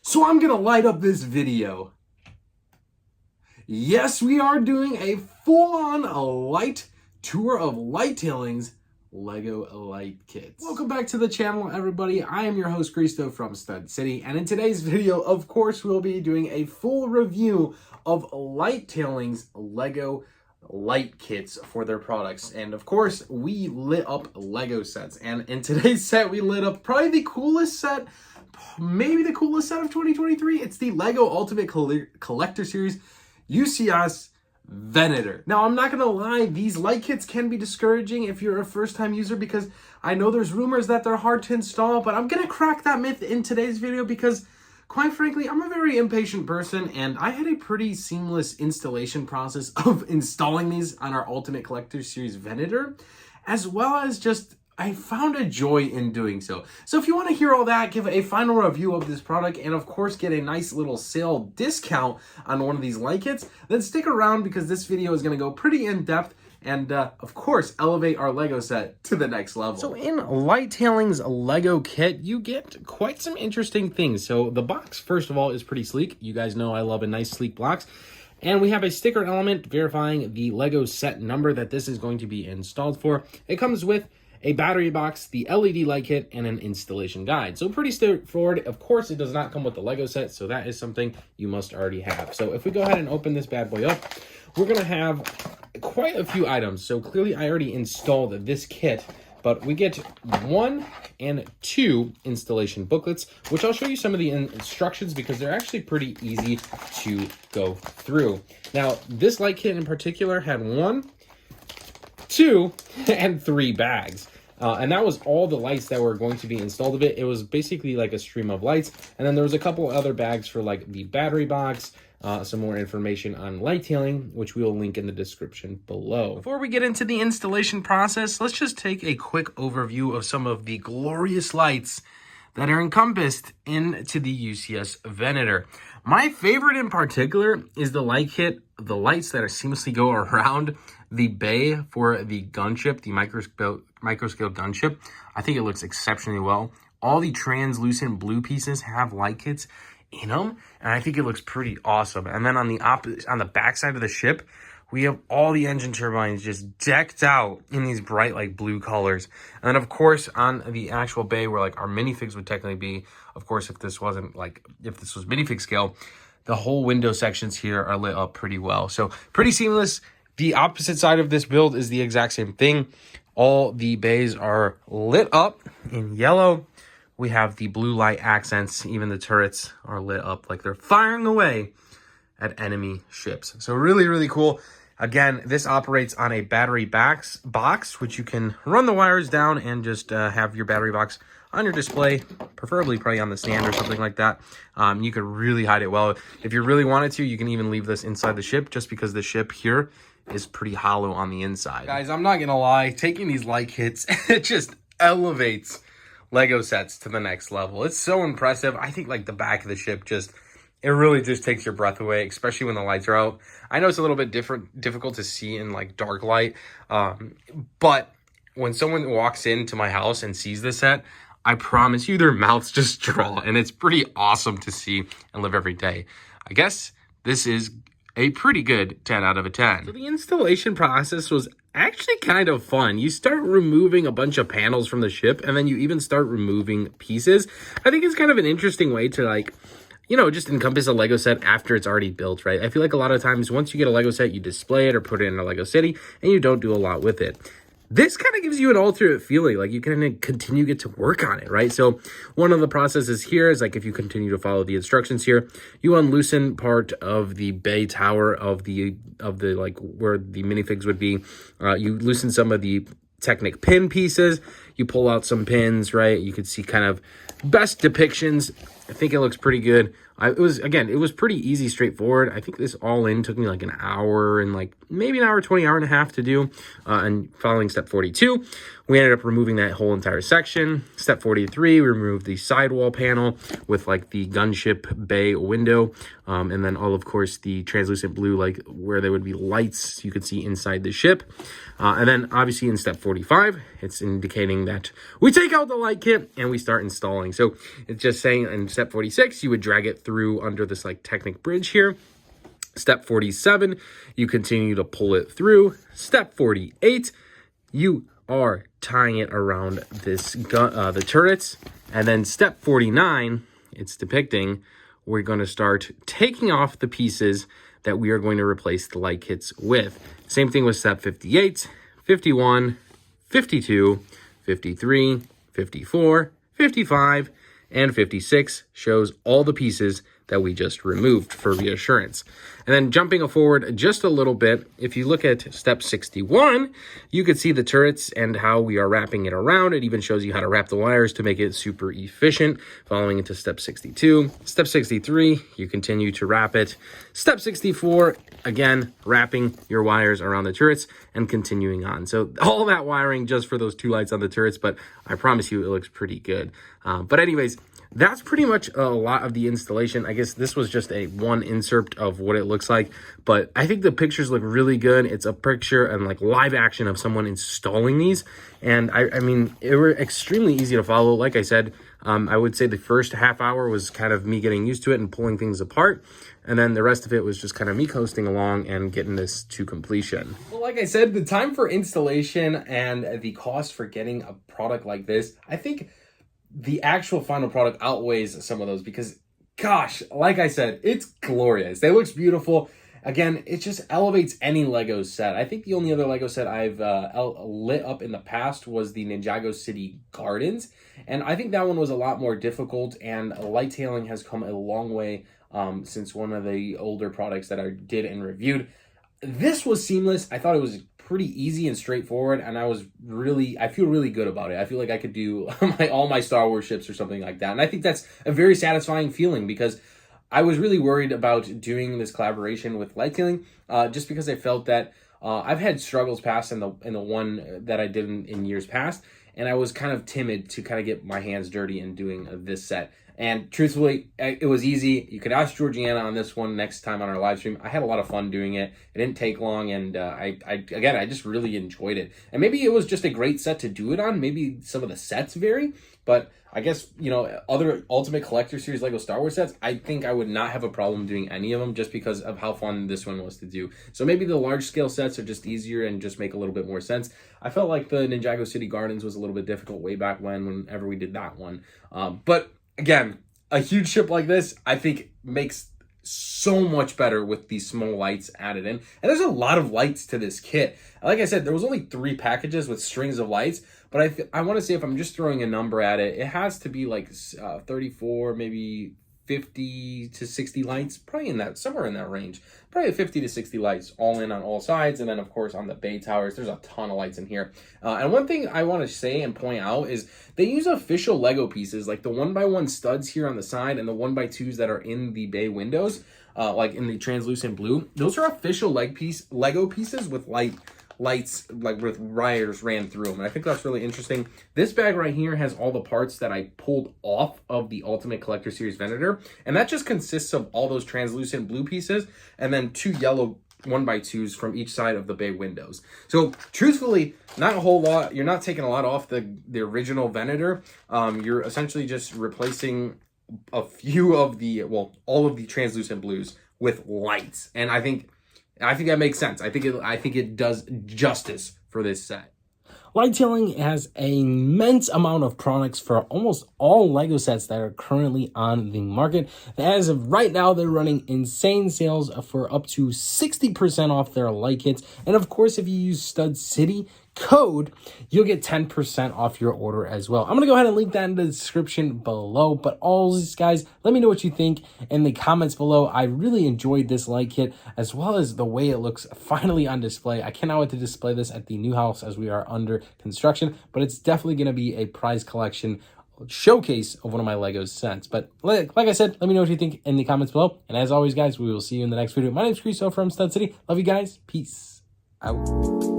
So I'm gonna light up this video. Yes, we are doing a full-on light tour of Lightailing's LEGO Light Kits. Welcome back to the channel, everybody. I am your host, Cristo from Stud City, and in today's video, of course, we'll be doing a full review of Lightailing's LEGO Light Kits for their products. And of course, we lit up LEGO sets, and in today's set, we lit up probably the coolest set, maybe the coolest set of 2023. It's the LEGO Ultimate Collector Series UCS Venator. Now, I'm not gonna lie, these light kits can be discouraging if you're a first-time user, because I know there's rumors that they're hard to install, but I'm gonna crack that myth in today's video because, quite frankly, I'm a very impatient person, and I had a pretty seamless installation process of installing these on our Ultimate Collector Series Venator, as well as just I found a joy in doing so. So if you want to hear all that, give a final review of this product, and of course get a nice little sale discount on one of these light kits, then stick around because this video is going to go pretty in-depth and of course elevate our LEGO set to the next level. So in Lightailing's LEGO kit, you get quite some interesting things. So the box, first of all, is pretty sleek. You guys know I love a nice sleek box. And we have a sticker element verifying the LEGO set number that this is going to be installed for. It comes with a battery box, the LED light kit, and an installation guide. So pretty straightforward. Of course, it does not come with the LEGO set, so that is something you must already have. So if we go ahead and open this bad boy up, we're gonna have quite a few items. So clearly I already installed this kit, but we get 1 and 2 installation booklets, which I'll show you some of the instructions because they're actually pretty easy to go through. Now, this light kit in particular had 1, 2, and 3 bags. And that was all the lights that were going to be installed of it. It was basically like a stream of lights. And then there was a couple other bags for like the battery box, some more information on Lighttailing, which we will link in the description below. Before we get into the installation process, let's just take a quick overview of some of the glorious lights that are encompassed into the UCS Venator. My favorite in particular is the light kit, the lights that are seamlessly go around the bay for the gunship, the microscale gunship. I think it looks exceptionally well. All the translucent blue pieces have light kits in them, and I think it looks pretty awesome. And then on the back side of the ship, we have all the engine turbines just decked out in these bright like blue colors. And then of course on the actual bay where like our minifigs would technically be, of course if this was minifig scale, the whole window sections here are lit up pretty well. So pretty seamless. The opposite side of this build is the exact same thing. All the bays are lit up in yellow. We have the blue light accents. Even the turrets are lit up like they're firing away at enemy ships. So really, really cool. Again, this operates on a battery box, which you can run the wires down and just have your battery box on your display, preferably probably on the stand or something like that. You could really hide it well. If you really wanted to, you can even leave this inside the ship just because the ship here is pretty hollow on the inside. Guys, I'm not gonna lie, taking these light kits, it just elevates LEGO sets to the next level. It's so impressive. I think like the back of the ship it really just takes your breath away, especially when the lights are out. I know it's a little bit difficult to see in like dark light, but when someone walks into my house and sees this set, I promise you their mouths just draw, and it's pretty awesome to see and live every day. I guess this is a pretty good 10 out of a 10. So the installation process was actually kind of fun. You start removing a bunch of panels from the ship, and then you even start removing pieces. I think it's kind of an interesting way to like, you know, just encompass a LEGO set after it's already built, right? I feel like a lot of times once you get a LEGO set, you display it or put it in a LEGO city, and you don't do a lot with it. This kind of gives you an alternate feeling, like you can continue to get to work on it, right? So one of the processes here is like if you continue to follow the instructions here, you unloosen part of the bay tower of the like where the minifigs would be. You loosen some of the Technic pin pieces. You pull out some pins, right? You can see kind of best depictions. I think it looks pretty good. It was pretty easy, straightforward. I think this all in took me like an hour and like maybe an hour 20, hour and a half to do. And following step 42, we ended up removing that whole entire section. Step 43, we removed the sidewall panel with like the gunship bay window. And then all, of course, the translucent blue, like where there would be lights you could see inside the ship. And then obviously in step 45, it's indicating that we take out the light kit and we start installing. So it's just saying step 46, you would drag it through under this like Technic bridge here. Step 47, you continue to pull it through. Step 48, you are tying it around this gun, the turrets. And then step 49, it's depicting, we're going to start taking off the pieces that we are going to replace the light kits with. Same thing with step 58, 51, 52, 53, 54, 55, and 56 shows all the pieces that we just removed for reassurance. And then jumping forward just a little bit, if you look at step 61, you could see the turrets and how we are wrapping it around. It even shows you how to wrap the wires to make it super efficient. Following into step 62. Step 63, you continue to wrap it. Step 64, again, wrapping your wires around the turrets and continuing on. So all that wiring just for those 2 lights on the turrets, but I promise you it looks pretty good. But anyways, that's pretty much a lot of the installation. I guess this was just a one insert of what it looks like, but I think the pictures look really good. It's a picture and like live action of someone installing these. And I mean, it were extremely easy to follow. Like I said, I would say the first half hour was kind of me getting used to it and pulling things apart. And then the rest of it was just kind of me coasting along and getting this to completion. Well, like I said, the time for installation and the cost for getting a product like this, I think the actual final product outweighs some of those because, gosh, like I said, it's glorious. It looks beautiful. Again, it just elevates any LEGO set. I think the only other LEGO set I've lit up in the past was the Ninjago City Gardens. And I think that one was a lot more difficult, and Lighttailing has come a long way since one of the older products that I did and reviewed. This was seamless. I thought it was pretty easy and straightforward, and I feel really good about it. I feel like I could do all my Star Wars ships or something like that. And I think that's a very satisfying feeling because I was really worried about doing this collaboration with Lighttailing just because I felt that I've had struggles past in the one that I did in years past, and I was kind of timid to kind of get my hands dirty in doing this set. And truthfully, it was easy. You could ask Georgiana on this one next time on our live stream. I had a lot of fun doing it. It didn't take long, and I just really enjoyed it. And maybe it was just a great set to do it on. Maybe some of the sets vary, but I guess, you know, other Ultimate Collector Series LEGO Star Wars sets, I think I would not have a problem doing any of them just because of how fun this one was to do. So maybe the large scale sets are just easier and just make a little bit more sense. I felt like the Ninjago City Gardens was a little bit difficult way back whenever we did that one. But again, a huge ship like this, I think, makes so much better with these small lights added in. And there's a lot of lights to this kit. Like I said, there was only 3 packages with strings of lights, but I want to say if I'm just throwing a number at it, it has to be like 34, maybe 50 to 60 lights, probably in that, somewhere in that range. Probably 50 to 60 lights all in on all sides. And then of course on the bay towers, there's a ton of lights in here. And one thing I want to say and point out is they use official Lego pieces, like the 1x1 studs here on the side and the 1x2s that are in the bay windows, like in the translucent blue. Those are official Lego pieces with lights, like with wires ran through them. And I think that's really interesting. This bag right here has all the parts that I pulled off of the Ultimate Collector Series Venator. And that just consists of all those translucent blue pieces and then 2 yellow 1x2s from each side of the bay windows. So truthfully, not a whole lot. You're not taking a lot off the original Venator. You're essentially just replacing a few of the, well, all of the translucent blues with lights. And I think that makes sense. I think it does justice for this set. Lighttailing has an immense amount of products for almost all LEGO sets that are currently on the market. As of right now, they're running insane sales for up to 60% off their light kits. And of course, if you use Stud City code, you'll get 10% off your order as well. I'm going to go ahead and link that in the description below. But always, guys, let me know what you think in the comments below. I really enjoyed this light kit as well as the way it looks finally on display. I cannot wait to display this at the new house as we are under construction, but it's definitely going to be a prize collection showcase of one of my LEGO sets. But like I said, let me know what you think in the comments below. And as always, guys, we will see you in the next video. My name is Christo from Stud City. Love you guys. Peace out.